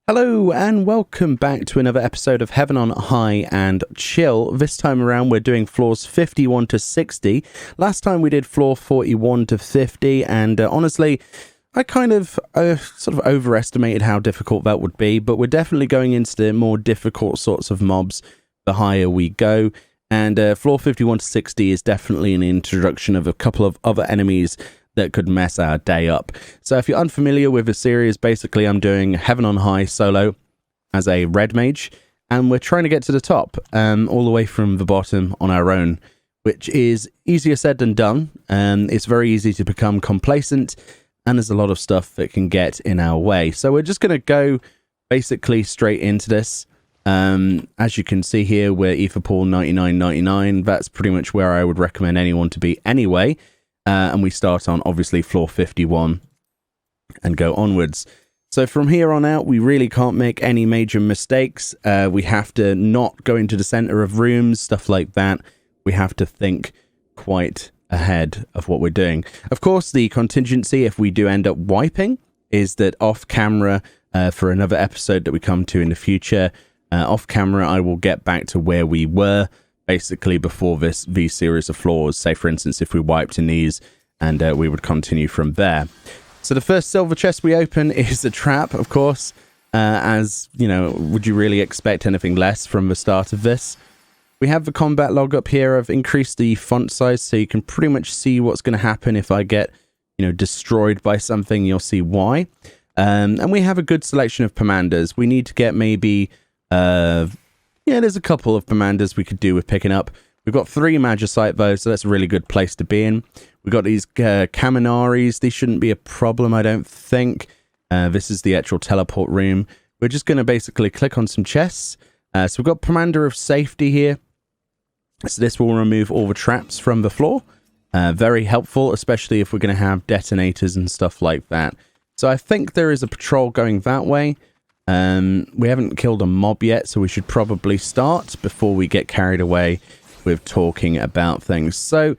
Hello and welcome back to another episode of Heaven on High and Chill. This time around we're doing floors 51 to 60. Last time we did floor 41 to 50 and honestly I kind of sort of overestimated how difficult that would be, but we're definitely going into the more difficult sorts of mobs the higher we go, and floor 51 to 60 is definitely an introduction of a couple of other enemies that could mess our day up. So if you're unfamiliar with the series, basically I'm doing Heaven on High solo as a red mage, and we're trying to get to the top, all the way from the bottom on our own, which is easier said than done. It's very easy to become complacent, and there's a lot of stuff that can get in our way. So we're just going to go basically straight into this. As you can see here, we're Ether Pool 99.99. That's pretty much where I would recommend anyone to be anyway. And we start on, obviously, floor 51 and go onwards. So from here on out, we really can't make any major mistakes. We have to not go into the center of rooms, stuff like that. We have to think quite ahead of what we're doing. Of course, the contingency, if we do end up wiping, is that off camera, for another episode that we come to in the future, off camera, I will get back to where we were basically before these series of floors. Say for instance if we wiped in these, and we would continue from there. So the first silver chest we open is a trap, of course, as you know, would you really expect anything less from the start of this? We have the combat log up here. I've increased the font size so you can pretty much see what's going to happen if I get, you know, destroyed by something. You'll see why. And we have a good selection of commanders. We need to get maybe yeah, there's a couple of commanders we could do with picking up. We've got 3 Magicite though, so that's a really good place to be in. We've got these Kaminaris. These shouldn't be a problem, I don't think. This is the actual teleport room. We're just going to basically click on some chests. So we've got Commander of Safety here. So this will remove all the traps from the floor. Very helpful, especially if we're going to have detonators and stuff like that. So I think there is a patrol going that way. We haven't killed a mob yet, so we should probably start before we get carried away with talking about things. So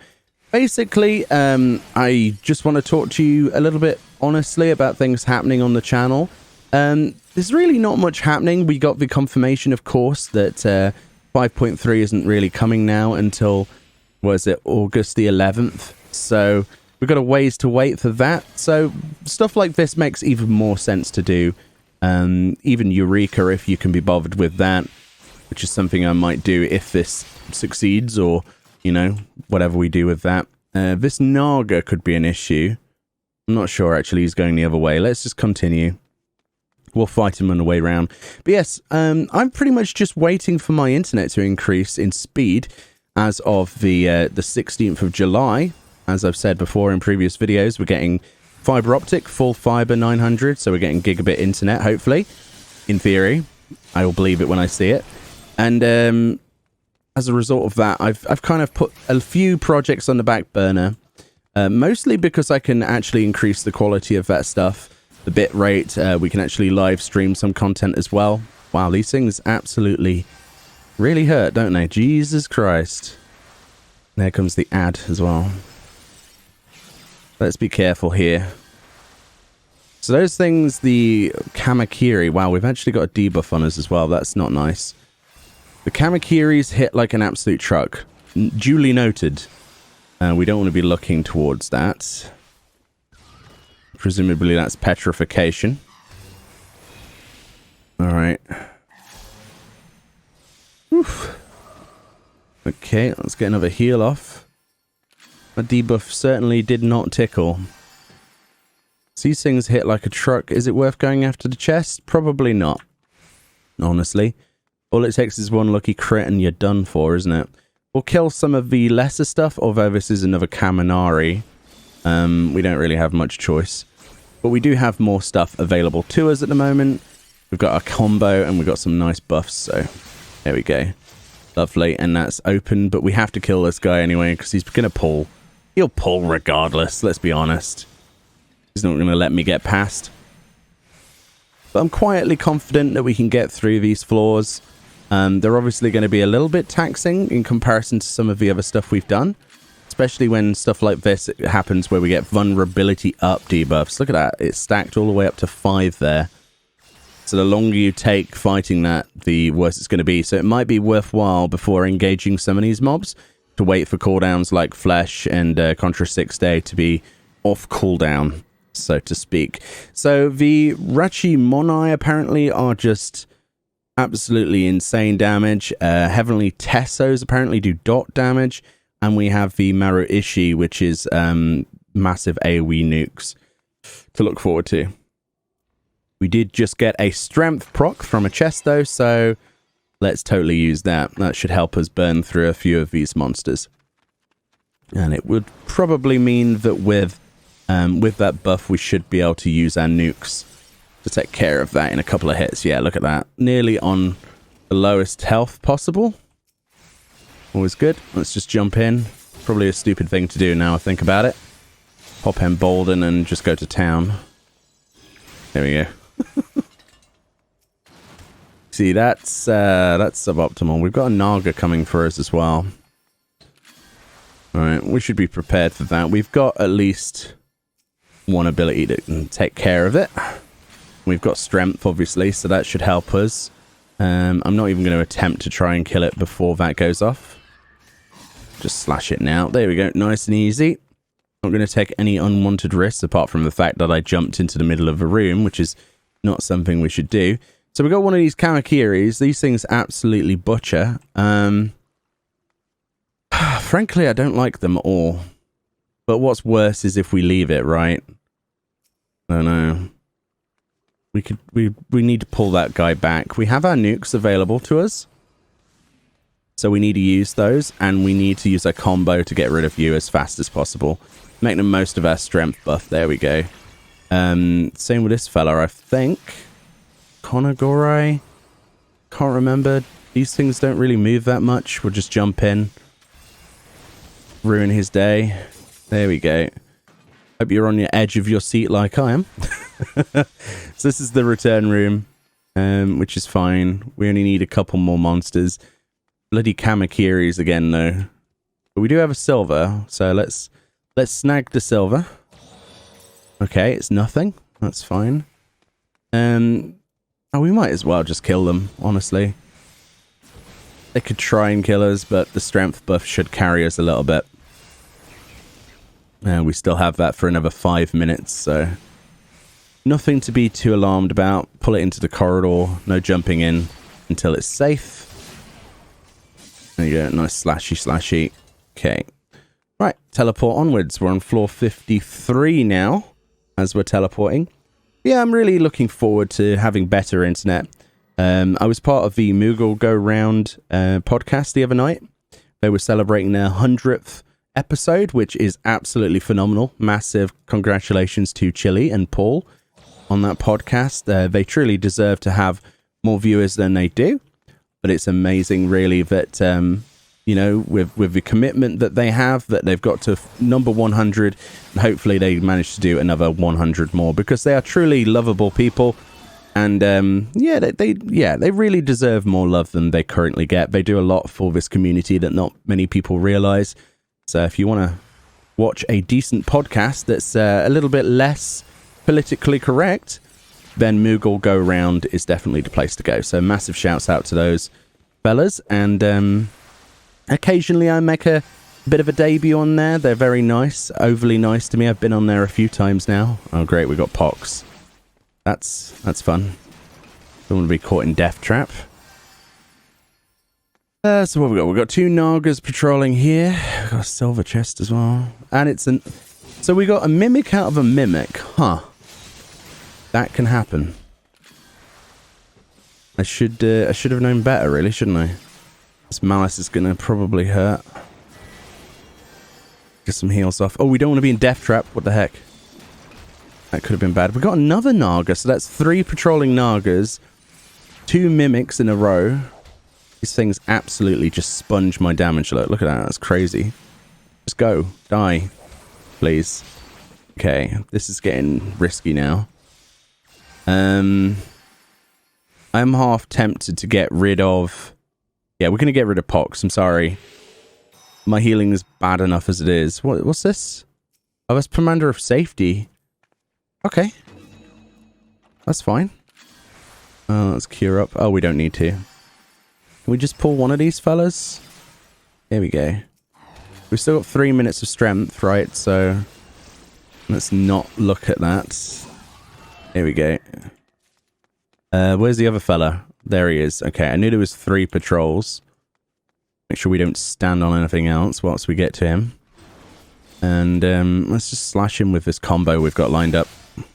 basically, I just want to talk to you a little bit honestly about things happening on the channel. There's really not much happening. We got the confirmation, of course, that 5.3 isn't really coming now until, was it August the 11th? So we've got a ways to wait for that. So stuff like this makes even more sense to do. Even Eureka, if you can be bothered with that, which is something I might do if this succeeds, or, you know, whatever we do with that. This Naga could be an issue. I'm not sure, actually. He's going the other way. Let's just continue. We'll fight him on the way round. But yes, I'm pretty much just waiting for my internet to increase in speed as of the 16th of July. As I've said before in previous videos, we're getting fiber optic, full fiber 900, so we're getting gigabit internet, hopefully. In theory. I will believe it when I see it. And as a result of that, I've kind of put a few projects on the back burner. Mostly because I can actually increase the quality of that stuff. The bit rate, we can actually live stream some content as well. Wow, these things absolutely really hurt, don't they? Jesus Christ. There comes the ad as well. Let's be careful here. So those things, the Kamakiri, wow, we've actually got a debuff on us as well. That's not nice. The Kamakiris hit like an absolute truck. Duly noted. We don't want to be looking towards that. Presumably that's petrification. Alright. Okay, let's get another heal off. A debuff certainly did not tickle. These things hit like a truck. Is it worth going after the chest? Probably not. Honestly. All it takes is one lucky crit and you're done for, isn't it? We'll kill some of the lesser stuff, although this is another Kaminari. We don't really have much choice. But we do have more stuff available to us at the moment. We've got our combo and we've got some nice buffs, so there we go. Lovely, and that's open, but we have to kill this guy anyway because he's going to pull. He'll pull regardless, let's be honest. He's not going to let me get past. But I'm quietly confident that we can get through these floors. They're obviously going to be a little bit taxing in comparison to some of the other stuff we've done. Especially when stuff like this happens where we get vulnerability up debuffs. Look at that. It's stacked all the way up to 5 there. So the longer you take fighting that, the worse it's going to be. So it might be worthwhile before engaging some of these mobs to wait for cooldowns like Flesh and Contra 6 Day to be off cooldown, so to speak. So the Rachimoni apparently are just absolutely insane damage. Heavenly Tessos apparently do dot damage. And we have the Maruishi, which is massive AoE nukes to look forward to. We did just get a strength proc from a chest though, so let's totally use that. That should help us burn through a few of these monsters. And it would probably mean that with that buff, we should be able to use our nukes to take care of that in a couple of hits. Yeah, look at that. Nearly on the lowest health possible. Always good. Let's just jump in. Probably a stupid thing to do now I think about it. Pop in Bolden and just go to town. There we go. See, that's suboptimal. We've got a Naga coming for us as well. Alright, we should be prepared for that. We've got at least one ability that can take care of it. We've got strength, obviously, so that should help us. I'm not even going to attempt to try and kill it before that goes off. Just slash it now. There we go. Nice and easy. Not going to take any unwanted risks, apart from the fact that I jumped into the middle of a room, which is not something we should do. So we got one of these Kamakiris. These things absolutely butcher. Frankly, I don't like them at all. But what's worse is if we leave it, right? I don't know. We need to pull that guy back. We have our nukes available to us. So we need to use those, and we need to use a combo to get rid of you as fast as possible. Make the most of our strength buff. There we go. Same with this fella, I think. Konagore? Can't remember. These things don't really move that much. We'll just jump in. Ruin his day. There we go. Hope you're on your edge of your seat like I am. So this is the return room, which is fine. We only need a couple more monsters. Bloody Kamakiris again, though. But we do have a silver, so let's snag the silver. Okay, it's nothing. That's fine. Oh, we might as well just kill them, honestly. They could try and kill us, but the strength buff should carry us a little bit. We still have that for another 5 minutes, so nothing to be too alarmed about. Pull it into the corridor. No jumping in until it's safe. There you go. Nice slashy. Okay. Right. Teleport onwards. We're on floor 53 now as we're teleporting. Yeah, I'm really looking forward to having better internet. I was part of the Moogle Go Round podcast the other night. They were celebrating their 100th episode, which is absolutely phenomenal. Massive congratulations to Chili and Paul on that podcast. They truly deserve to have more viewers than they do. But it's amazing, really, that, you know, with the commitment that they have, that they've got to number 100, and hopefully they manage to do another 100 more, because they are truly lovable people. And, they really deserve more love than they currently get. They do a lot for this community that not many people realize. So if you want to watch a decent podcast that's a little bit less politically correct, then Moogle Go Round is definitely the place to go. So massive shouts out to those fellas. And occasionally I make a bit of a debut on there. They're very nice, overly nice to me. I've been on there a few times now. Oh, great. We got Pox. That's fun. Don't want to be caught in Death Trap. So what we got? We've got 2 Nagas patrolling here. We've got a silver chest as well. And it's an... So we got a mimic out of a mimic. Huh. That can happen. I should have known better, really, shouldn't I? This Malice is going to probably hurt. Get some heals off. Oh, we don't want to be in Death Trap. What the heck? That could have been bad. We got another Naga, so that's 3 patrolling Nagas. 2 mimics in a row. These things absolutely just sponge my damage. Look at that. That's crazy. Just go. Die. Please. Okay. This is getting risky now. I'm half tempted to get rid of... Yeah, we're going to get rid of Pox. I'm sorry. My healing is bad enough as it is. What's this? Oh, that's Commander of Safety. Okay. That's fine. Let's cure up. Oh, we don't need to. Can we just pull one of these fellas? There we go. We've still got 3 minutes of strength, right? So let's not look at that. There we go. Where's the other fella? There he is. Okay, I knew there was 3 patrols. Make sure we don't stand on anything else whilst we get to him. And let's just slash him with this combo we've got lined up. And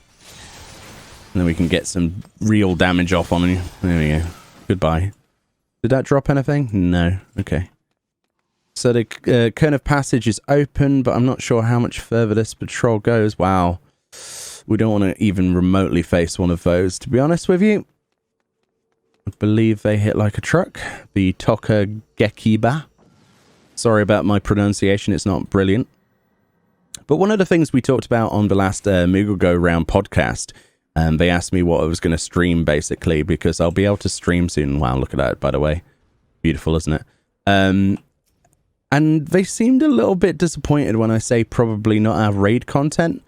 then we can get some real damage off on him. There we go. Goodbye. Did that drop anything? No. Okay. So the cone of passage is open, but I'm not sure how much further this patrol goes. Wow. We don't want to even remotely face one of those, to be honest with you. I believe they hit like a truck. The Tokagekiba. Sorry about my pronunciation. It's not brilliant. But one of the things we talked about on the last Moogle Go Round podcast, they asked me what I was going to stream, basically, because I'll be able to stream soon. Wow, look at that, by the way. Beautiful, isn't it? And they seemed a little bit disappointed when I say probably not our raid content.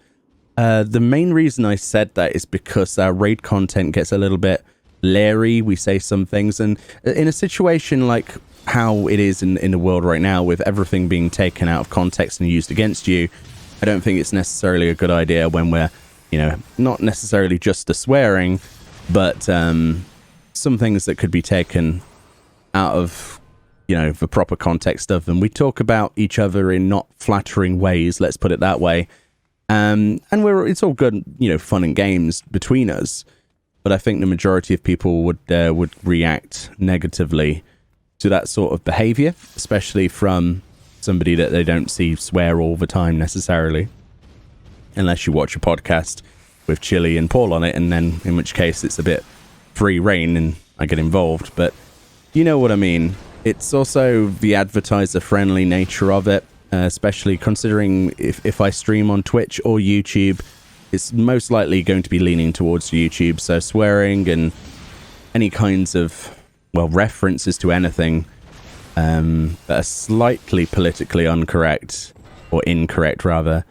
The main reason I said that is because our raid content gets a little bit leery. We say some things, and in a situation like how it is in the world right now, with everything being taken out of context and used against you, I don't think it's necessarily a good idea when we're, you know, not necessarily just the swearing, but some things that could be taken out of, you know, the proper context of them. We talk about each other in not flattering ways, let's put it that way. And it's all good, you know, fun and games between us. But I think the majority of people would react negatively to that sort of behavior, especially from somebody that they don't see swear all the time necessarily, unless you watch a podcast with Chili and Paul on it, and then in which case it's a bit free reign and I get involved. But you know what I mean. It's also the advertiser friendly nature of it, especially considering if I stream on Twitch or YouTube, it's most likely going to be leaning towards YouTube. So swearing and any kinds of, well, references to anything that are slightly politically incorrect, or incorrect rather,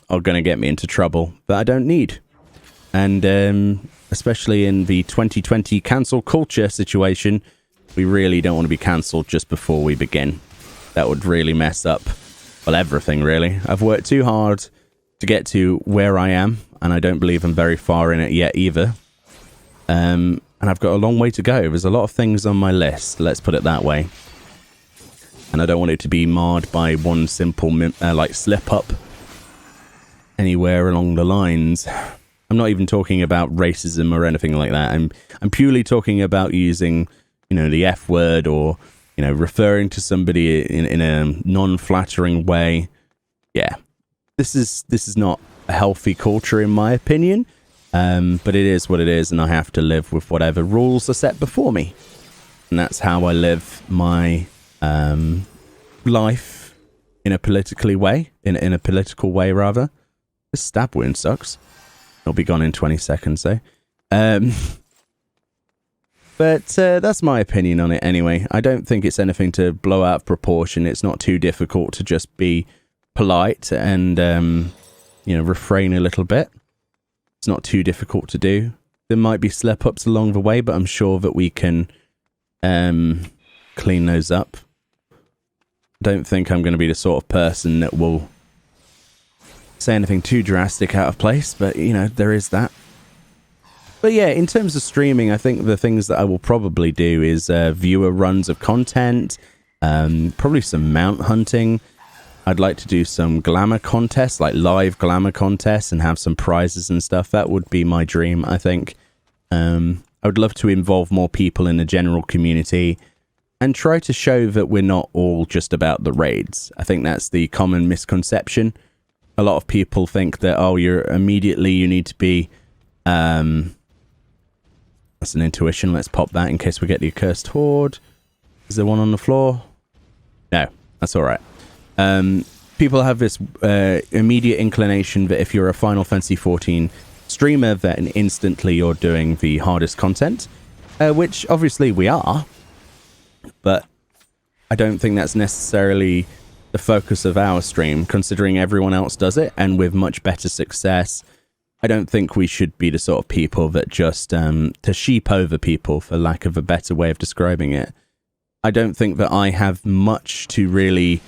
are going to get me into trouble that I don't need. And especially in the 2020 cancel culture situation, we really don't want to be cancelled just before we begin. That would really mess up, well, everything really. I've worked too hard to get to where I am, and I don't believe I'm very far in it yet either. And I've got a long way to go. There's a lot of things on my list, let's put it that way. And I don't want it to be marred by one simple like slip up anywhere along the lines. I'm not even talking about racism or anything like that. I'm purely talking about using, you know, the F word, or, you know, referring to somebody in a non-flattering way. Yeah, this is not a healthy culture in my opinion. But it is what it is, and I have to live with whatever rules are set before me. And that's how I live my life in a politically way, in a political way rather. This stab wound sucks. It'll be gone in 20 seconds though. But that's my opinion on it anyway. I don't think it's anything to blow out of proportion. It's not too difficult to just be polite and you know, refrain a little bit. It's not too difficult to do. There might be slip-ups along the way, but I'm sure that we can clean those up. Don't think I'm going to be the sort of person that will say anything too drastic out of place, but, you know, there is that. But yeah, in terms of streaming, I think the things that I will probably do is viewer runs of content, probably some mount hunting. I'd like to do some glamour contests, like live glamour contests, and have some prizes and stuff. That would be my dream, I think. I would love to involve more people in the general community and try to show that we're not all just about the raids. I think that's the common misconception. A lot of people think that, oh, you need to be... that's an intuition. Let's pop that in case we get the accursed horde. Is there one on the floor? No, that's all right. People have this immediate inclination that if you're a Final Fantasy XIV streamer, then instantly you're doing the hardest content, which obviously we are, but I don't think that's necessarily the focus of our stream, considering everyone else does it, and with much better success I don't think we should be the sort of people that just to sheep over people, for lack of a better way of describing it. I don't think that I have much to really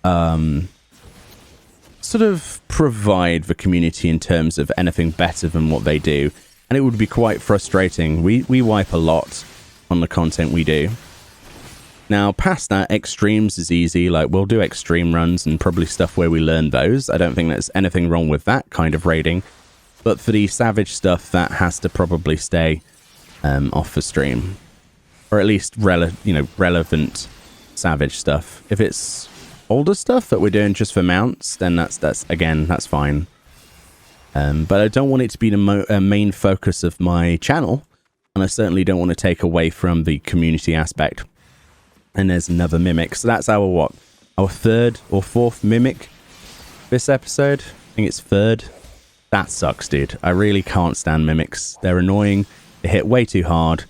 sort of provide the community in terms of anything better than what they do. And it would be quite frustrating. We wipe a lot on the content we do. Now, past that, extremes is easy. Like, we'll do extreme runs and probably stuff where we learn those. I don't think there's anything wrong with that kind of raiding. But for the savage stuff, that has to probably stay off the stream. Or at least relevant savage stuff. If it's older stuff that we're doing just for mounts, then that's fine. But I don't want it to be the main focus of my channel. And I certainly don't want to take away from the community aspect. And there's another mimic. So that's our third or fourth mimic this episode. I think it's third. That sucks, dude. I really can't stand mimics. They're annoying. They hit way too hard.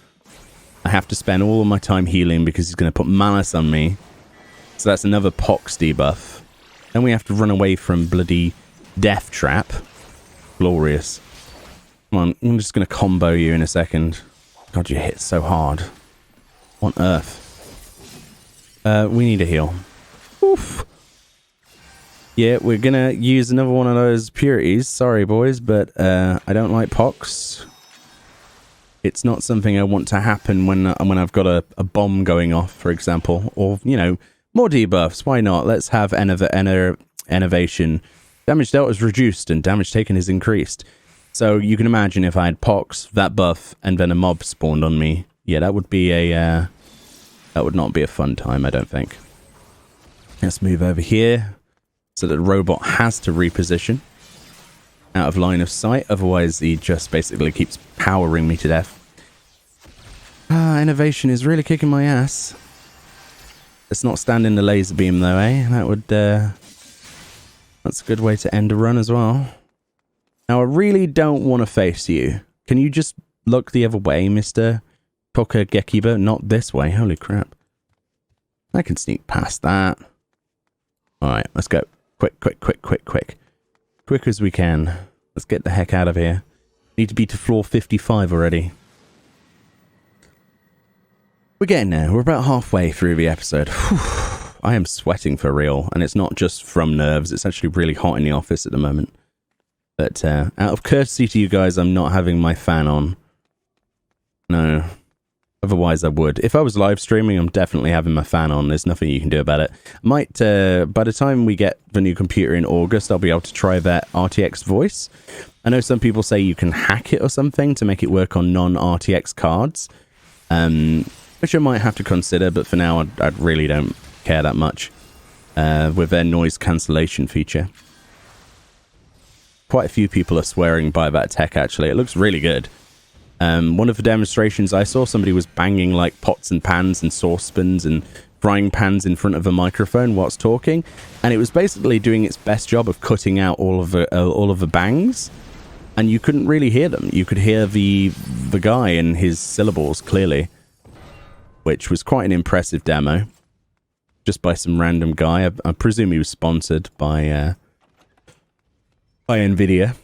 I have to spend all of my time healing because he's going to put malice on me. So that's another pox debuff. Then we have to run away from bloody death trap. Glorious. Come on, I'm just going to combo you in a second. God, you hit so hard. What on earth? We need a heal. Oof. Yeah, we're gonna use another one of those purities. Sorry, boys, but I don't like pox. It's not something I want to happen when I've got a bomb going off, for example. Or, more debuffs. Why not? Let's have innovation. Damage dealt is reduced and damage taken is increased. So you can imagine if I had pox, that buff, and then a mob spawned on me. Yeah, that would be a... that would not be a fun time, I don't think. Let's move over here so that the robot has to reposition out of line of sight. Otherwise, he just basically keeps powering me to death. Innovation is really kicking my ass. Let's not stand in the laser beam, though, eh? That would... that's a good way to end a run as well. Now, I really don't want to face you. Can you just look the other way, Mr. Pokegekiba? Not this way. Holy crap. I can sneak past that. Alright, let's go. Quick. Quick as we can. Let's get the heck out of here. Need to be to floor 55 already. We're getting there. We're about halfway through the episode. Whew. I am sweating for real. And it's not just from nerves. It's actually really hot in the office at the moment. But out of courtesy to you guys, I'm not having my fan on. No. Otherwise, I would. If I was live streaming, I'm definitely having my fan on. There's nothing you can do about it. Might, by the time we get the new computer in August, I'll be able to try that RTX voice. I know some people say you can hack it or something to make it work on non-RTX cards. Which I might have to consider, but for now, I really don't care that much. With their noise cancellation feature. Quite a few people are swearing by that tech, actually. It looks really good. One of the demonstrations I saw, somebody was banging like pots and pans and saucepans and frying pans in front of a microphone whilst talking, and it was basically doing its best job of cutting out all of the bangs, and you couldn't really hear them. You could hear the guy and his syllables clearly, which was quite an impressive demo, just by some random guy. I presume he was sponsored by Nvidia.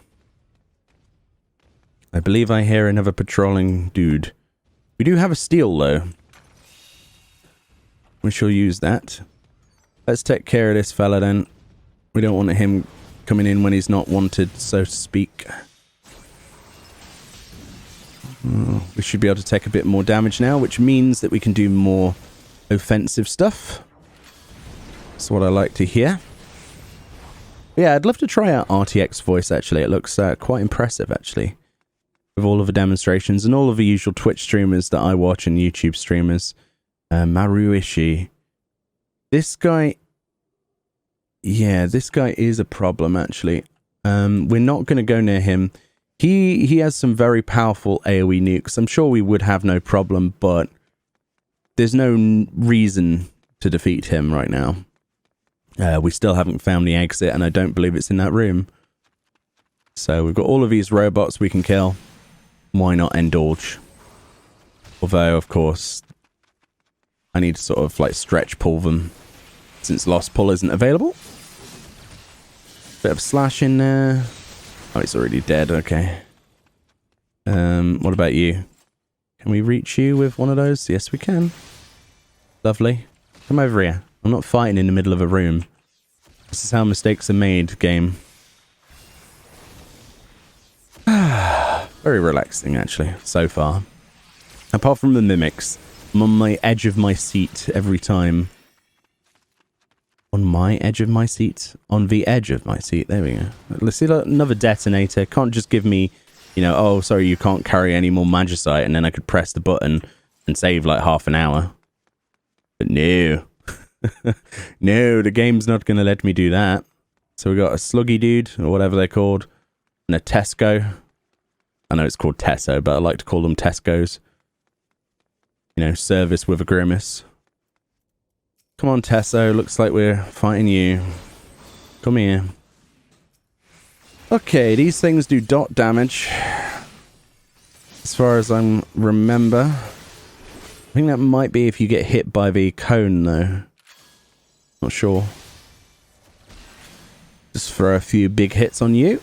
I believe I hear another patrolling dude. We do have a steel, though. We shall use that. Let's take care of this fella, then. We don't want him coming in when he's not wanted, so to speak. We should be able to take a bit more damage now, which means that we can do more offensive stuff. That's what I like to hear. Yeah, I'd love to try out RTX voice, actually. It looks quite impressive, actually. With all of the demonstrations and all of the usual Twitch streamers that I watch and YouTube streamers. Maruishi. This guy... Yeah, this guy is a problem, actually. We're not going to go near him. He has some very powerful AoE nukes. I'm sure we would have no problem, but there's no reason to defeat him right now. We still haven't found the exit, and I don't believe it's in that room. So we've got all of these robots we can kill. Why not indulge? Although, of course, I need to sort of like stretch pull them, since Lost Pull isn't available. Bit of slash in there. Oh, he's already dead. Okay. What about you? Can we reach you with one of those? Yes, we can. Lovely. Come over here. I'm not fighting in the middle of a room. This is how mistakes are made, game. Very relaxing, actually, so far. Apart from the mimics. I'm on my edge of my seat every time. On my edge of my seat? On the edge of my seat. There we go. Let's see, another detonator. Can't just give me, you know, oh, sorry, you can't carry any more magicite, and then I could press the button and save like half an hour. But no. No, the game's not going to let me do that. So we got a sluggy dude, or whatever they're called, and a Tesco. I know it's called Tesso, but I like to call them Tesco's. You know, service with a grimace. Come on, Tesso. Looks like we're fighting you. Come here. Okay, these things do dot damage. As far as I remember. I think that might be if you get hit by the cone, though. Not sure. Just throw a few big hits on you.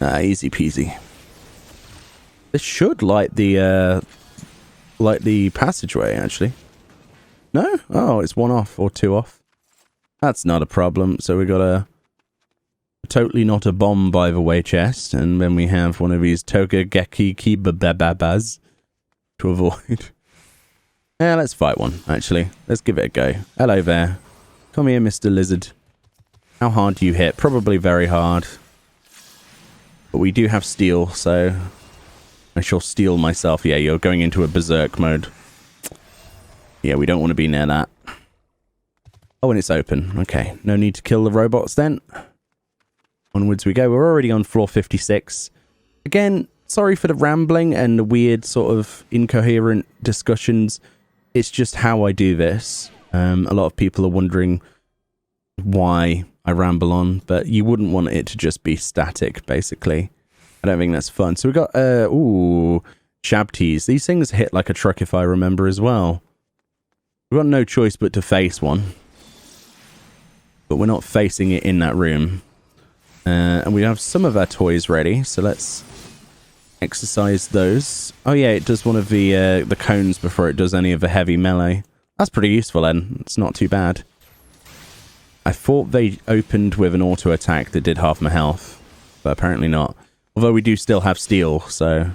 Easy peasy. This should light the passageway, actually. No? Oh, it's one off or two off. That's not a problem. So we got a totally not a bomb, by the way, chest, and then we have one of these Togegeki Kibababas to avoid. Yeah, let's fight one, actually. Let's give it a go. Hello there. Come here, Mr. Lizard. How hard do you hit? Probably very hard. But we do have steel, so I shall steel myself. Yeah, you're going into a berserk mode. Yeah, we don't want to be near that. Oh, and it's open. Okay, no need to kill the robots then. Onwards we go. We're already on floor 56. Again, sorry for the rambling and the weird sort of incoherent discussions. It's just how I do this. A lot of people are wondering why I ramble on, but you wouldn't want it to just be static, basically. I don't think that's fun. So we got, Shabties. These things hit like a truck, if I remember, as well. We've got no choice but to face one. But we're not facing it in that room. And we have some of our toys ready, so let's exercise those. Oh yeah, it does one of the cones before it does any of the heavy melee. That's pretty useful then. It's not too bad. I thought they opened with an auto attack that did half my health, but apparently not. Although we do still have steel, so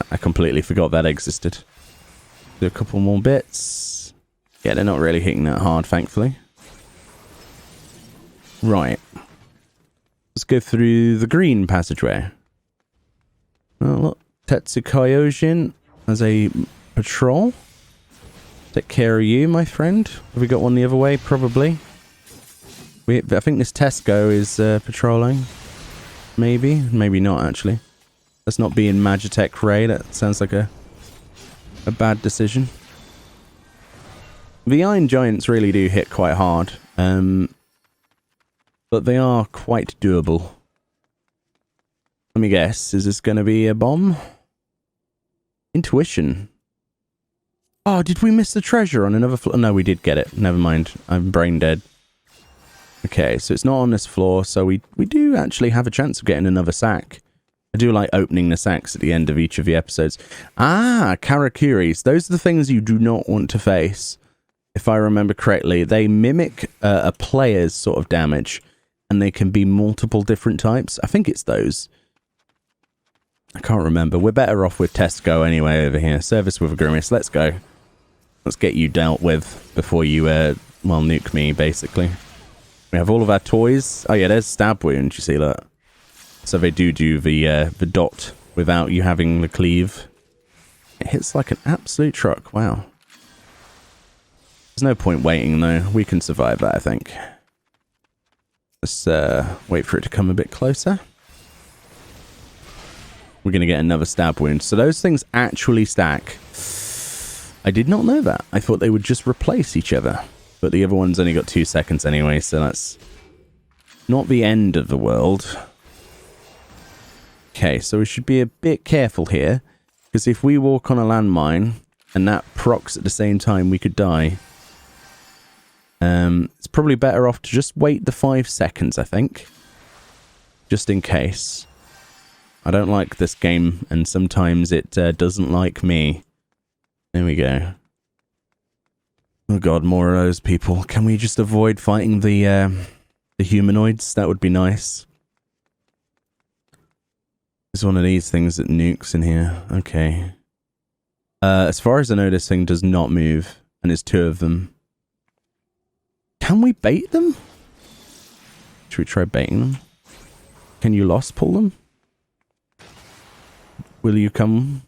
I completely forgot that existed. Do a couple more bits. Yeah, they're not really hitting that hard, thankfully. Right. Let's go through the green passageway. Oh, look. Tetsukyojin as a patrol. Take care of you, my friend. Have we got one the other way? Probably. I think this Tesco is patrolling. Maybe. Maybe not, actually. Let's not be in Magitech Ray. That sounds like a bad decision. The Iron Giants really do hit quite hard. But they are quite doable. Let me guess. Is this going to be a bomb? Intuition. Oh, did we miss the treasure on another floor? No, we did get it. Never mind. I'm brain dead. Okay, so it's not on this floor, so we do actually have a chance of getting another sack. I do like opening the sacks at the end of each of the episodes. Ah, Karakuris. Those are the things you do not want to face. If I remember correctly, they mimic a player's sort of damage, and they can be multiple different types. I think it's those. I can't remember. We're better off with Tesco anyway over here. Service with a grimace. Let's go. Let's get you dealt with before you, well, nuke me, basically. We have all of our toys. Oh, yeah, there's stab wound, you see that? So they do the dot without you having the cleave. It hits like an absolute truck. Wow. There's no point waiting, though. We can survive that, I think. Let's wait for it to come a bit closer. We're going to get another stab wound. So those things actually stack. I did not know that. I thought they would just replace each other. But the other one's only got 2 seconds anyway, so that's not the end of the world. Okay, so we should be a bit careful here. Because if we walk on a landmine and that procs at the same time, we could die. It's probably better off to just wait the 5 seconds, I think. Just in case. I don't like this game, and sometimes it doesn't like me. There we go. Oh god, more of those people. Can we just avoid fighting the humanoids? That would be nice. There's one of these things that nukes in here. Okay. As far as I know, this thing does not move, and there's 2 of them. Can we bait them? Should we try baiting them? Can you lost pull them? Will you come?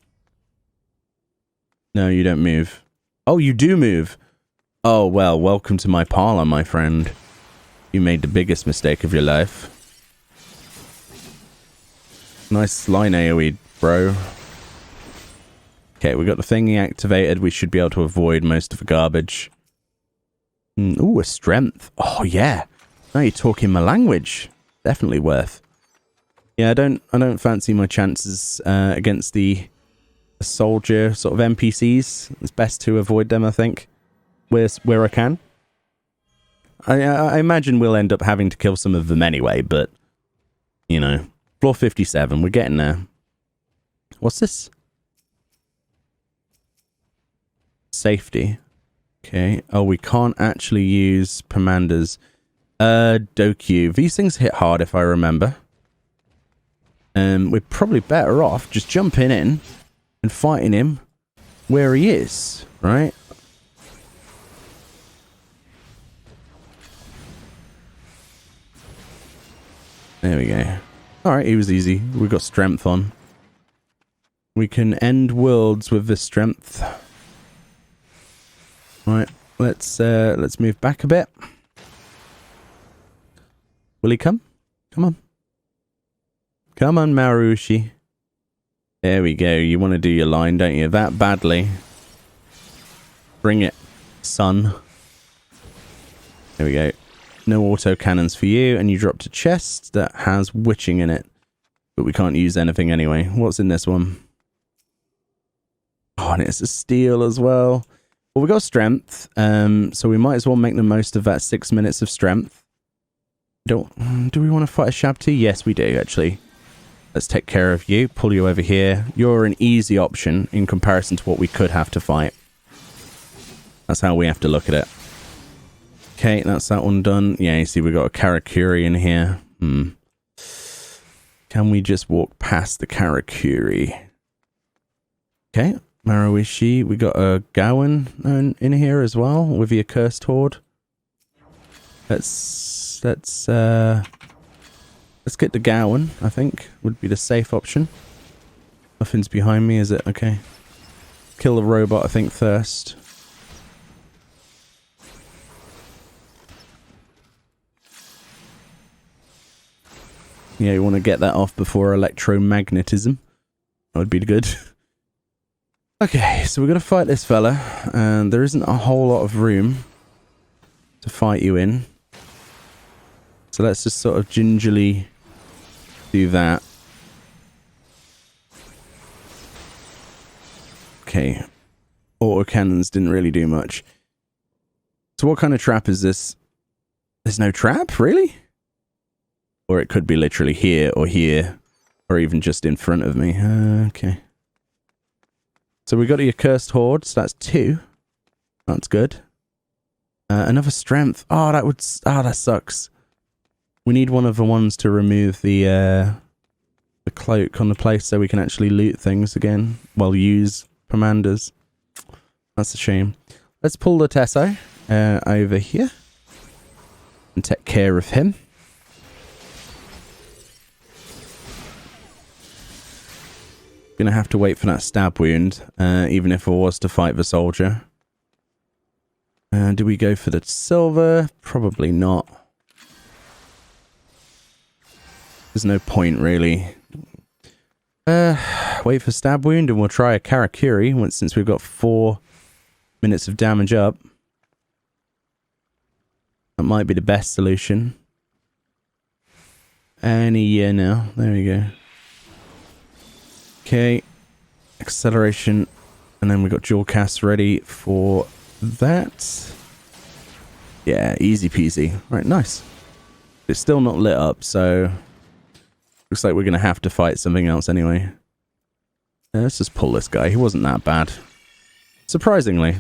No, you don't move. Oh, you do move. Oh, well, welcome to my parlor, my friend. You made the biggest mistake of your life. Nice line AoE, bro. Okay, we got the thingy activated. We should be able to avoid most of the garbage. Ooh, a strength. Oh, yeah. Now you're talking my language. Definitely worth. Yeah, I don't fancy my chances against the soldier sort of NPCs. It's best to avoid them, I think. Where I can. I imagine we'll end up having to kill some of them anyway, but, you know, floor 57, we're getting there. What's this? Safety. Okay. Oh, we can't actually use Pomander's. Dokyu. These things hit hard, if I remember. We're probably better off just jumping in and fighting him where he is, right? There we go. Alright, he was easy. We got strength on. We can end worlds with this strength. Right, let's move back a bit. Will he come? Come on. Come on, Marushi. There we go. You want to do your line, don't you? That badly. Bring it, son. There we go. No auto cannons for you, and you dropped a chest that has witching in it. But we can't use anything anyway. What's in this one? Oh, and it's a steel as well. Well, we got strength, so we might as well make the most of that 6 minutes of strength. Do we want to fight a Shabtu? Yes, we do, actually. Let's take care of you. Pull you over here. You're an easy option in comparison to what we could have to fight. That's how we have to look at it. Okay, that's that one done. Yeah, you see we got a Karakuri in here. Can we just walk past the Karakuri? Okay, Maruishi. We got a Gawain in here as well with the Accursed Horde. Let's get the Gawain, I think, would be the safe option. Nothing's behind me, is it? Okay. Kill the robot, I think, first. Yeah, you want to get that off before electromagnetism. That would be good. Okay, so we're going to fight this fella. And there isn't a whole lot of room to fight you in. So let's just sort of gingerly do that. Okay. Autocannons didn't really do much. So what kind of trap is this? There's no trap, really? Or it could be literally here, or even just in front of me. Okay. So we got the Accursed Horde, so that's 2. That's good. Another strength. Oh, that sucks. We need one of the ones to remove the cloak on the place so we can actually loot things again. Well, use Pommanders. That's a shame. Let's pull the Tesso over here and take care of him. Gonna have to wait for that stab wound, even if I was to fight the soldier. Do we go for the silver? Probably not. There's no point, really. Wait for stab wound, and we'll try a Karakuri, since we've got 4 minutes of damage up. That might be the best solution. Yeah, now. There we go. Okay, acceleration, and then we got dual cast ready for that. Yeah, easy peasy. Right, nice. It's still not lit up, so looks like we're going to have to fight something else anyway. Let's just pull this guy. He wasn't that bad. Surprisingly.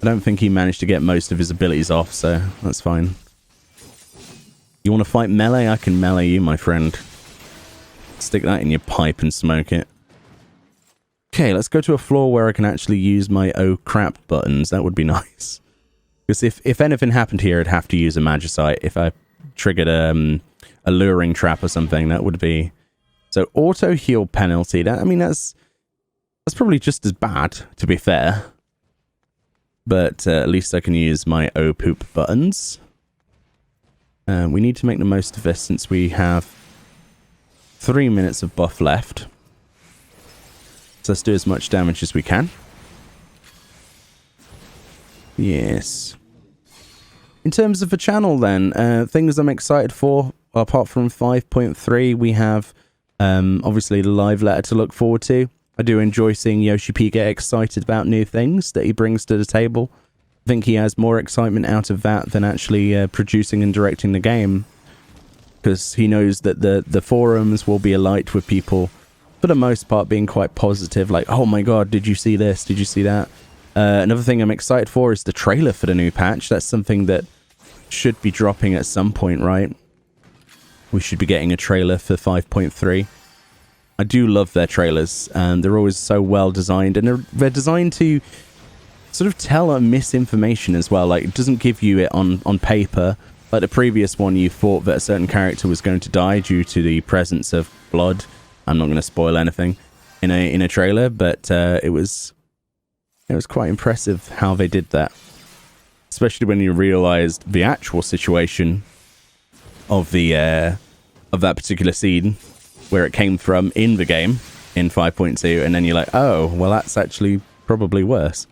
I don't think he managed to get most of his abilities off, so that's fine. You want to fight melee? I can melee you, my friend. Stick that in your pipe and smoke it. Okay, let's go to a floor where I can actually use my oh crap buttons. That would be nice. Because if anything happened here, I'd have to use a Magicite. If I triggered a luring trap or something, that would be... So, auto heal penalty. That, I mean, that's probably just as bad, to be fair. But at least I can use my oh poop buttons. We need to make the most of this since we have 3 minutes of buff left. So let's do as much damage as we can. Yes. In terms of the channel then, things I'm excited for, apart from 5.3, we have obviously the live letter to look forward to. I do enjoy seeing Yoshi P get excited about new things that he brings to the table. I think he has more excitement out of that than actually producing and directing the game. Because he knows that the forums will be alight with people, for the most part, being quite positive. Like, oh my god, did you see this? Did you see that? Another thing I'm excited for is the trailer for the new patch. That's something that should be dropping at some point, right? We should be getting a trailer for 5.3. I do love their trailers, and they're always so well designed, and they're designed to sort of tell a misinformation as well. Like, it doesn't give you it on paper. Like the previous one, you thought that a certain character was going to die due to the presence of blood. I'm not going to spoil anything in a trailer, but it was quite impressive how they did that, especially when you realized the actual situation of that particular scene, where it came from in the game in 5.2, and then you're like, oh, well, that's actually probably worse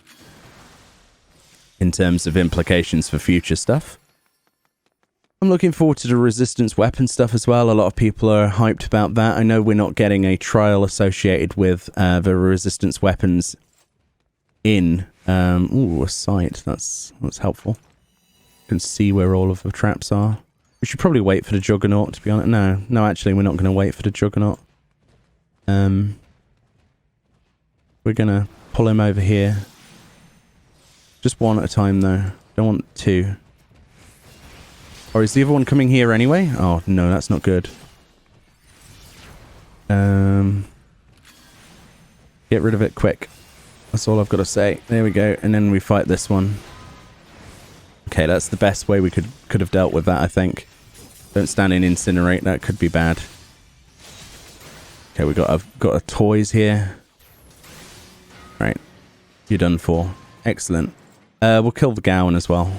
in terms of implications for future stuff. I'm looking forward to the resistance weapon stuff as well. A lot of people are hyped about that. I know we're not getting a trial associated with the resistance weapons in a sight. That's helpful. You can see where all of the traps are. We should probably wait for the Juggernaut, to be honest. No, actually, we're not going to wait for the Juggernaut. We're going to pull him over here. Just one at a time, though. Don't want two. Or is the other one coming here anyway? Oh, no, that's not good. Get rid of it quick. That's all I've got to say. There we go. And then we fight this one. Okay, that's the best way we could have dealt with that, I think. Don't stand in Incinerate. That could be bad. Okay, I've got a toys here. Right. You're done for. Excellent. We'll kill the Gowan as well.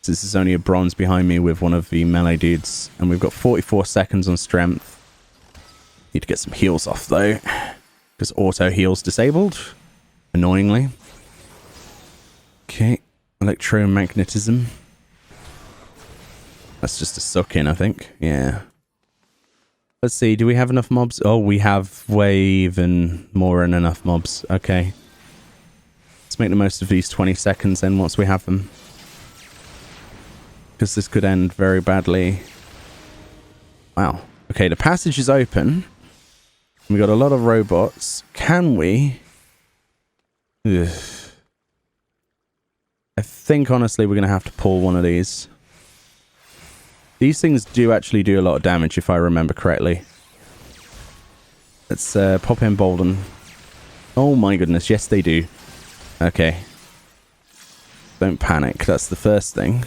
This is only a bronze behind me with one of the melee dudes. And we've got 44 seconds on strength. Need to get some heals off, though. Because auto heal's disabled. Annoyingly. Okay. Electromagnetism. That's just a suck-in, I think. Yeah. Let's see. Do we have enough mobs? Oh, we have way even more than enough mobs. Okay. Let's make the most of these 20 seconds then once we have them. Because this could end very badly. Wow. Okay, the passage is open. We got a lot of robots. Can we? Ugh. I think, honestly, we're going to have to pull one of these. These things do actually do a lot of damage, if I remember correctly. Let's pop in Bolden. Oh my goodness, yes they do. Okay. Don't panic, that's the first thing.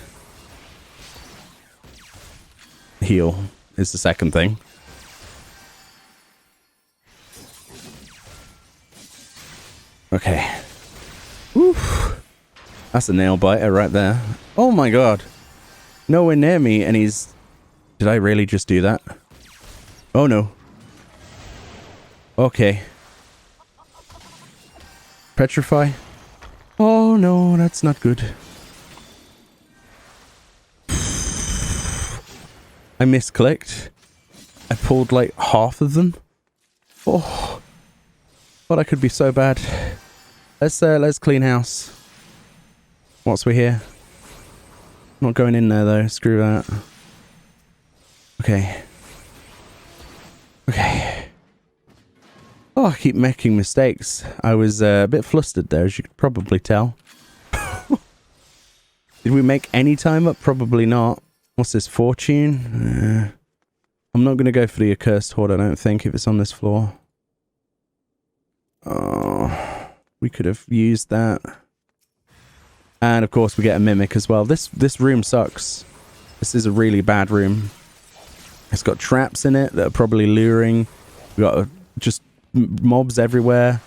Heal is the second thing. Okay. Oof. That's a nail biter right there. Oh my god. Nowhere near me and he's... Did I really just do that? Oh no. Okay. Petrify? Oh no, that's not good. I misclicked. I pulled like half of them. Oh. But I could be so bad. Let's clean house. Whilst we're here. Not going in there though, screw that. Okay. Okay. Oh, I keep making mistakes. I was a bit flustered there, as you could probably tell. Did we make any time up? Probably not. What's this, fortune? I'm not going to go for the accursed hoard, I don't think, if it's on this floor. Oh, we could have used that. And of course we get a mimic as well. This room sucks. This is a really bad room. It's got traps in it that are probably luring. We got just mobs everywhere.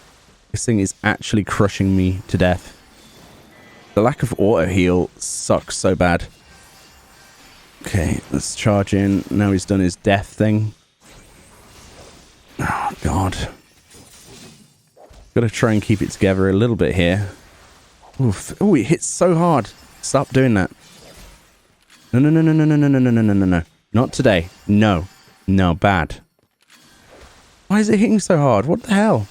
This thing is actually crushing me to death. The lack of auto heal sucks so bad. Okay, let's charge in. Now he's done his death thing. Oh god. Gotta try and keep it together a little bit here. Oof. Oh, it hits so hard. Stop doing that. No, no, no, no, no, no, no, no, no, no, no, no. Not today. No. No, bad. Why is it hitting so hard? What the hell?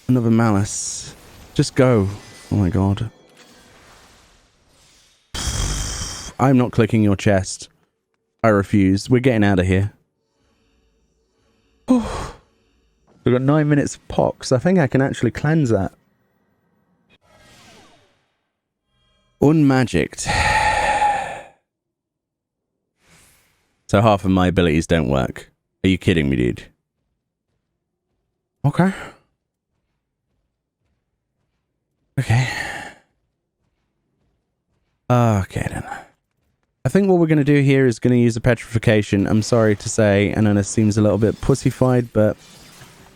Another malice. Just go. Oh my god. I'm not clicking your chest. I refuse. We're getting out of here. We've got 9 minutes of pox. I think I can actually cleanse that. Unmagicked. So half of my abilities don't work. Are you kidding me, dude? Okay. Okay. Okay then. I think what we're going to do here is going to use a petrification. I'm sorry to say, and then it seems a little bit pussyfied, but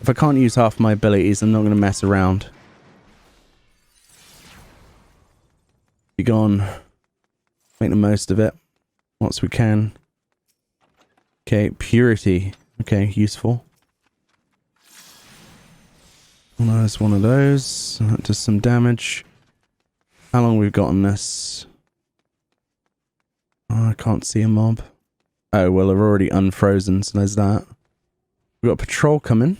if I can't use half my abilities, I'm not going to mess around. Be gone. Make the most of it. Once we can. Okay, purity. Okay, useful. There's one of those. That does some damage. How long we've got on this? Oh, I can't see a mob. Oh, well, they're already unfrozen, so there's that. We've got a patrol coming.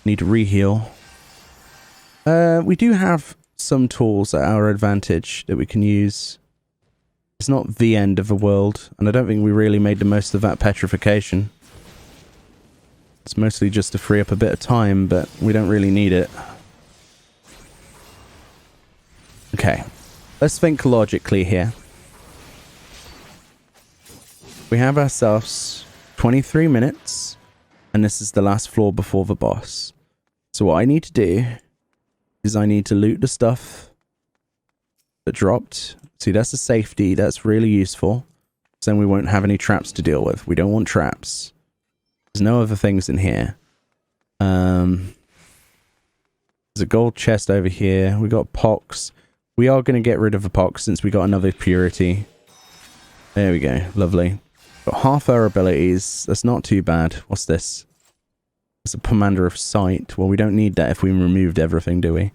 Need to re-heal. We do have some tools at our advantage that we can use. It's not the end of the world, and I don't think we really made the most of that petrification. It's mostly just to free up a bit of time, but we don't really need it. Okay, let's think logically here. We have ourselves 23 minutes, and this is the last floor before the boss. So what I need to do is I need to loot the stuff that dropped. See, that's a safety. That's really useful. So then we won't have any traps to deal with. We don't want traps. There's no other things in here. There's a gold chest over here. We got pox. We are going to get rid of the pox since we got another purity. There we go. Lovely. Got half our abilities. That's not too bad. What's this? It's a commander of sight. Well, we don't need that if we removed everything, do we?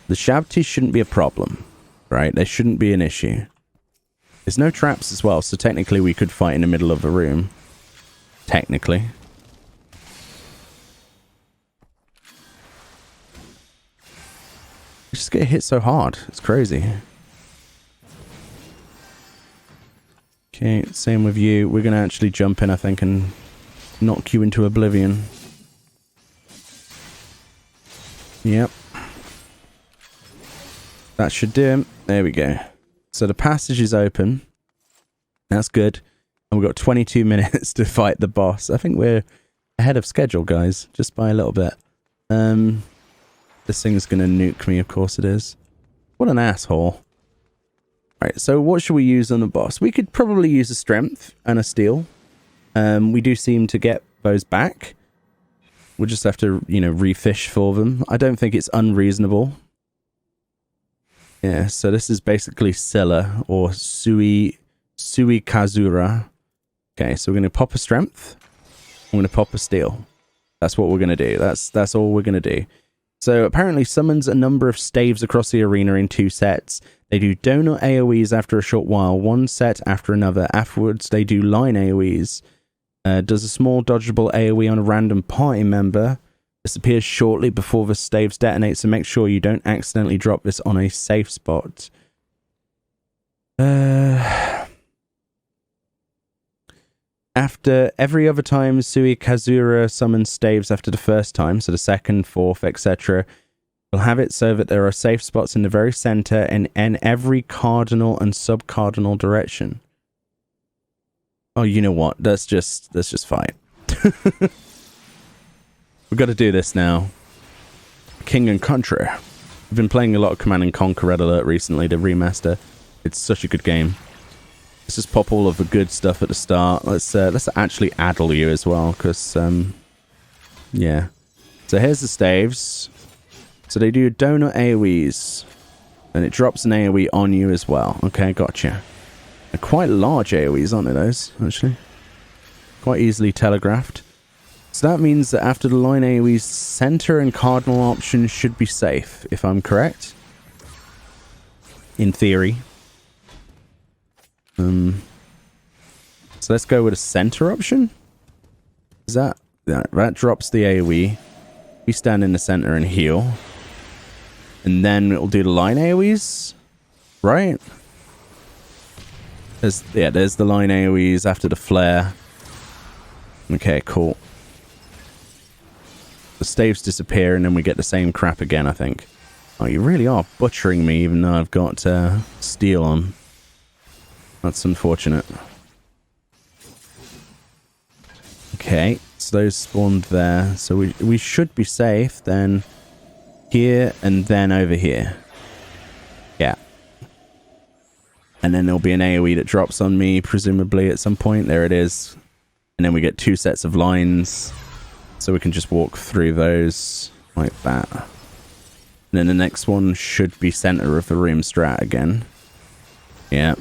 The shabty shouldn't be a problem, right? There shouldn't be an issue. There's no traps as well, so technically we could fight in the middle of a room. Technically. I just get hit so hard. It's crazy. Okay, same with you. We're going to actually jump in, I think, and knock you into oblivion. Yep. That should do him. There we go. So the passage is open. That's good. And we've got 22 minutes to fight the boss. I think we're ahead of schedule, guys. Just by a little bit. This thing's going to nuke me, of course it is. What an asshole. Right, so what should we use on the boss? We could probably use a strength and a steel. We do seem to get those back. We'll just have to, you know, refish for them. I don't think it's unreasonable. Yeah, so this is basically Scylla or Sui Kazura. Okay, so we're going to pop a strength. I'm going to pop a steel. That's what we're going to do. That's all we're going to do. So apparently summons a number of staves across the arena in 2 sets. They do donut AoEs after a short while, 1 set after another. Afterwards, they do line AoEs. Does a small dodgeable AoE on a random party member. disappears shortly before the staves detonate, so make sure you don't accidentally drop this on a safe spot. After every other time Sui Kazura summons staves after the first time, so the second, fourth, etc., we'll have it so that there are safe spots in the very center and in every cardinal and sub-cardinal direction. Oh, you know what? Let's just fight. We've got to do this now. King and Country. I've been playing a lot of Command and Conquer Red Alert recently, the remaster. It's such a good game. Let's just pop all of the good stuff at the start. Let's actually addle you as well, because, yeah. So here's the staves. So they do donut AoEs. And it drops an AoE on you as well. Okay, gotcha. They're quite large AoEs, aren't they, those, actually? Quite easily telegraphed. So that means that after the line AoEs, center and cardinal options should be safe, if I'm correct. In theory. So let's go with a center option. Is that drops the AoE. We stand in the center and heal. And then it'll do the line AoEs. Right? There's the line AoEs after the flare. Okay, cool. The staves disappear and then we get the same crap again, I think. Oh, you really are butchering me even though I've got steel on. That's unfortunate. Okay, so those spawned there. So we should be safe then here and then over here. Yeah. And then there'll be an AoE that drops on me, presumably at some point. There it is. And then we get 2 sets of lines. So we can just walk through those like that. And then the next one should be center of the room strat again. Yeah.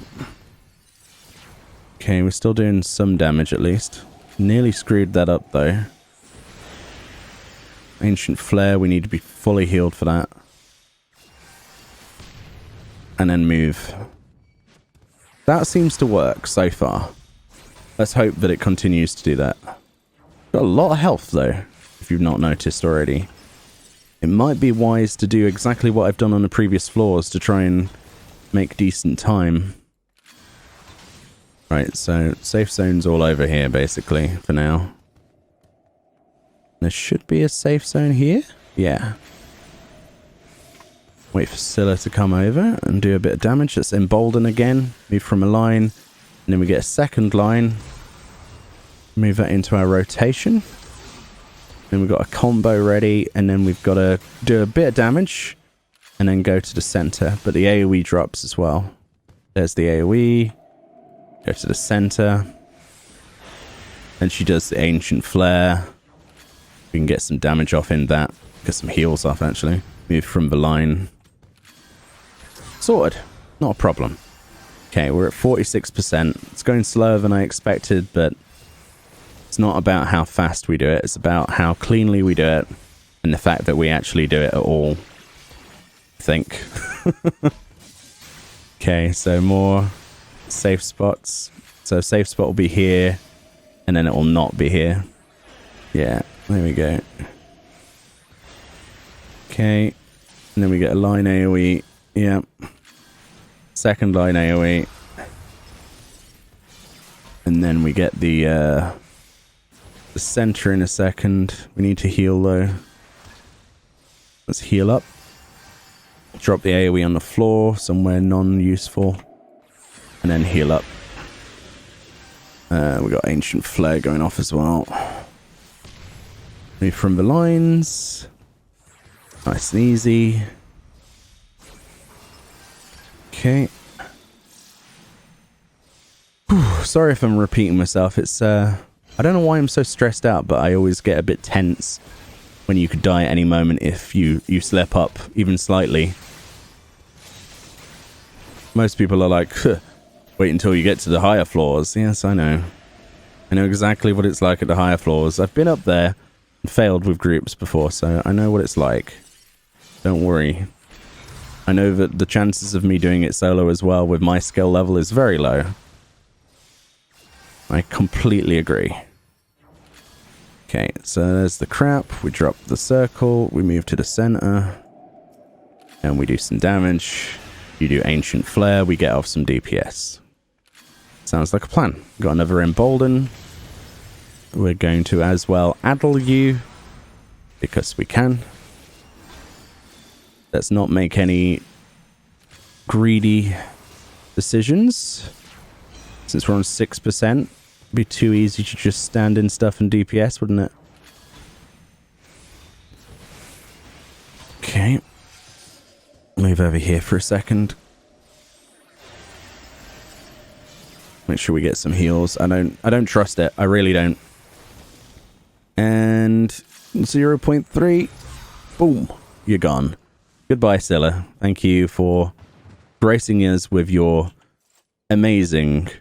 Okay, we're still doing some damage at least. Nearly screwed that up though. Ancient Flare, we need to be fully healed for that. And then move. That seems to work so far. Let's hope that it continues to do that. Got a lot of health though, if you've not noticed already. It might be wise to do exactly what I've done on the previous floors to try and make decent time. Right, so safe zones all over here, basically, for now. There should be a safe zone here? Yeah. Wait for Scylla to come over and do a bit of damage. Let's embolden again. Move from a line. And then we get a second line. Move that into our rotation. Then we've got a combo ready. And then we've got to do a bit of damage. And then go to the center. But the AoE drops as well. There's the AoE. Go to the center. And she does the Ancient Flare. We can get some damage off in that. Get some heals off, actually. Move from the line. Sorted. Not a problem. Okay, we're at 46%. It's going slower than I expected, but it's not about how fast we do it. It's about how cleanly we do it. And the fact that we actually do it at all. I think. Okay, so more safe spots. So safe spot will be here. And then it will not be here. Yeah, there we go. Okay. And then we get a line AoE. Yeah. Second line AoE. And then we get the center in a second. We need to heal though. Let's heal up. Drop the AoE on the floor, somewhere non-useful. And then heal up. We got Ancient Flare going off as well. Move from the lines. Nice and easy. Okay. Whew, sorry if I'm repeating myself. It's I don't know why I'm so stressed out, but I always get a bit tense when you could die at any moment if you slip up even slightly. Most people are like, wait until you get to the higher floors. Yes, I know. I know exactly what it's like at the higher floors. I've been up there and failed with groups before, so I know what it's like. Don't worry. I know that the chances of me doing it solo as well with my skill level is very low. I completely agree. Okay, so there's the crap. We drop the circle. We move to the center. And we do some damage. You do Ancient Flare. We get off some DPS. Sounds like a plan. Got another Embolden. We're going to as well addle you. Because we can. Let's not make any greedy decisions. Since we're on 6%. It'd be too easy to just stand in stuff and DPS, wouldn't it? Okay. Move over here for a second. Make sure we get some heals. I don't trust it. I really don't. And 0.3. Boom. You're gone. Goodbye, Scylla. Thank you for gracing us with your amazing,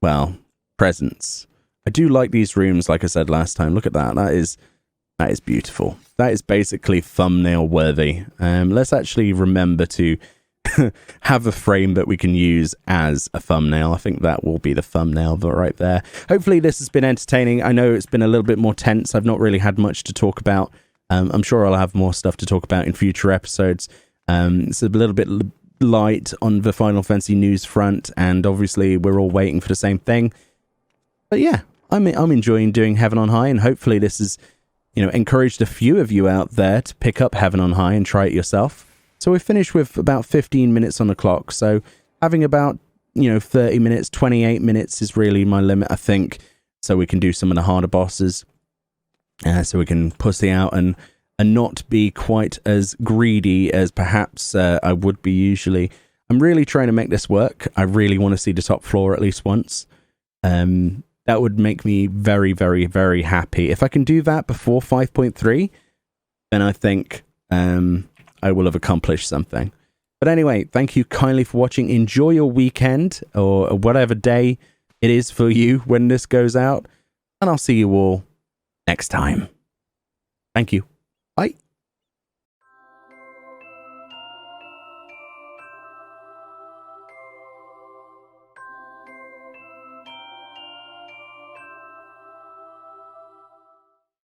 well, presence. I do like these rooms, like I said last time. Look at that. That is beautiful. That is basically thumbnail worthy. Let's actually remember to have a frame that we can use as a thumbnail. I think that will be the thumbnail right there. Hopefully this has been entertaining. I know it's been a little bit more tense. I've not really had much to talk about. I'm sure I'll have more stuff to talk about in future episodes. It's a little bit light on the Final Fantasy news front, and obviously we're all waiting for the same thing. But yeah, I'm enjoying doing Heaven on High, and hopefully this has, you know, encouraged a few of you out there to pick up Heaven on High and try it yourself. So we finished with about 15 minutes on the clock. So having about, 30 minutes, 28 minutes is really my limit, I think. So we can do some of the harder bosses. So we can pussy out and not be quite as greedy as perhaps I would be usually. I'm really trying to make this work. I really want to see the top floor at least once. That would make me very, very, very happy. If I can do that before 5.3, then I think I will have accomplished something. But anyway, thank you kindly for watching. Enjoy your weekend or whatever day it is for you when this goes out. And I'll see you all next time. Thank you. Bye.